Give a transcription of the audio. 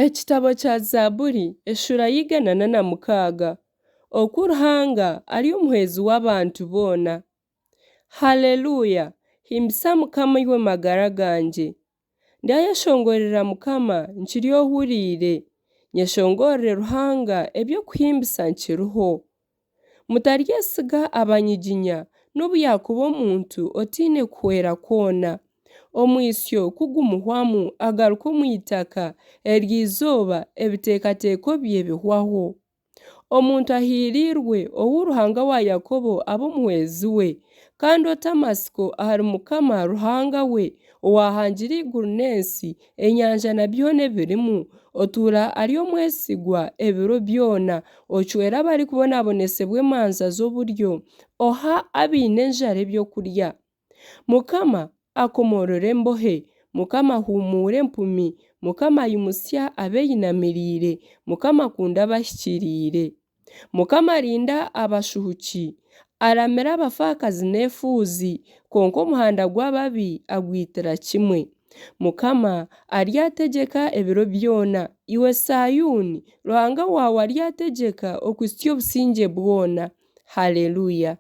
Ekitabo kya Zaaburi eshura y'igana na mukaaga. Oku Ruhanga ari omuheezi w'abantu boona. Haleluya! Himbisa Mukama iwe magara ganje. Ndayeshongorera Mukama nkiri ohuriire. Nyeshongorere Ruhanga eby'okuhimbisa nkiriho. Mutaryesiga abanyiginya n'obu yakuba omuntu otiine kuhwera kwona. Omwisyo kugumuhwamu agaruka omu itaka ery'izooba ebiteekateeko bye bihwaho. Omuntu ahiriirwe ou Ruhanga wa Yakobo aba omuheezi we, kandi ota amasiko ahari Mukama Ruhanga we owahangira iguru n'ensi, enyanja na byona ebirimu. Otuura ari omwesigwa ebiro byona, ocwera abarikubonabonesibwa emanza z'oburyo, oha abaine enjara ebyokurya. Mukama akomorora embohe, Mukama ahumuura empumi, Mukama ayimusya abeeyinamiriire, Mukama akunda abahikiriire. Mukama arinda abashuhuki, aramira abafaakazi n'efuuzi, konka omuhanda gw'ababi agwitira kimwe. Mukama aryategeka ebiro byona, iwe Sayuuni, Ruhanga waawe aryategeka okwisya obusinge bwona. Haleluya!